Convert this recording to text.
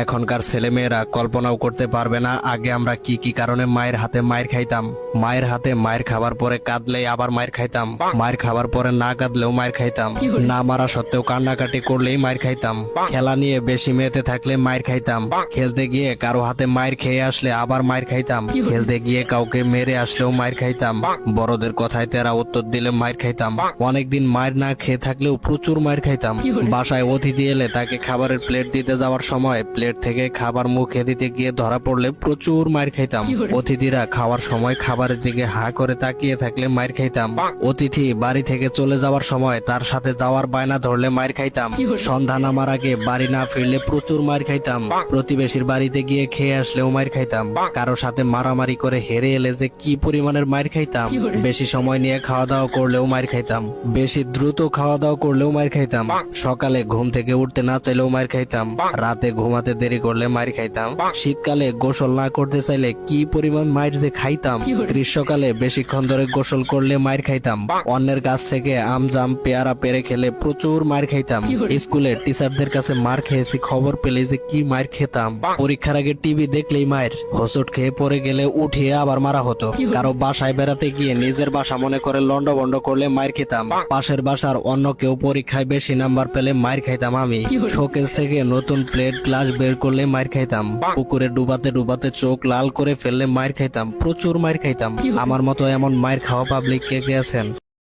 এখনকার ছেলেমেয়েরা কল্পনাও করতে পারবে না আগে আমরা কি কি কারণে মায়ের হাতে মায়ের খাইতাম। মায়ের হাতে মায়ের খাবার পরে কাঁদলেই আবার মায়ের খাইতাম, মায়ের খাবার পরে না কাঁদলেও মায়ের খাইতাম, না মারা সত্ত্বেও কান্নাকাটি করলেই মায়ের খাইতাম, খেলা নিয়ে বেশি মেতে থাকলে মায়ের খাইতাম, খেলতে গিয়ে কারো হাতে মায়ের খেয়ে আসলে আবার মায়ের খাইতাম, খেলতে গিয়ে কাউকে মেরে আসলেও মায়ের খাইতাম, বড়দের কথায় তেরা উত্তর দিলে মায়ের খাইতাম, অনেকদিন মায়ের না খেয়ে থাকলেও প্রচুর মায়ের খাইতাম। বাসায় অতিথি এলে তাকে খাবারের প্লেট দিতে যাওয়ার সময় প্লেট থেকে খাবার মুখে দিতে গিয়ে ধরা পড়লে প্রচুর মায়ের খাইতাম। অতিথিরা খাওয়ার সময় খাবারের দিকে হা করে তাকিয়ে থাকলে মায়ের খাইতাম। অতিথি বাড়ি থেকে চলে যাওয়ার সময় তার সাথে যাওয়ার বায়না ধরলে মায়ের খাইতাম। সন্ধ্যা নামার আগে বাড়ি না ফিরলে প্রচুর মায়ের খাইতাম। প্রতিবেশীর বাড়িতে গিয়ে খেয়ে আসলেও মায়ের খাইতাম। কারো সাথে মারামারি করে হেরে এলে যে কি পরিমাণের মায়ের খাইতাম। বেশি সময় নিয়ে খাওয়া দাওয়া করলেও মায়ের খাইতাম। বেশি দ্রুত খাওয়া দাওয়া করলেও মায়ের খাইতাম। সকালে ঘুম থেকে উঠতে না চাইলেও মায়ের খাইতাম। রাতে ঘুমাতে দেরি করলে মায়ের খাইতাম। শীতকালে গোসল না করতে চাইলে কি পরিমাণ মায়ের যে খাইতাম। গ্রীষ্মকালে বেশিক্ষণ ধরে গোসল করলে মায়ের খাইতাম। অন্যের কাছ থেকে আম জাম পেয়ারা পেরে খেলে প্রচুর মায়ের খাইতাম। স্কুলে টিচারদের কাছে মার খেয়েছি, খবর পেলে যে কি মায়ের খেতাম। পরীক্ষার আগে টিভি দেখলেই মায়ের, হোঁচট খেয়ে পড়ে গেলে উঠিয়ে আবার মারা হতো। কারো বাসায় বেড়াতে গিয়ে নিজের বাসা মনে করে লন্ডভন্ড করলে মায়ের খেতাম। পাশের বাসার অন্য কেউ পরীক্ষায় বেশি নাম্বার পেলে মায়ের খাইতাম আমি। শোকেস থেকে নতুন প্লেট গ্লাস বের করলে মায়ের খাইতাম। পুকুরে ডুবাতে ডুবাতে চোখ লাল করে ফেললে মায়ের খাইতাম। প্রচুর মায়ের খাইতাম। আমার মতো এমন মায়ের খাওয়া পাবলিক কে কে আছেন?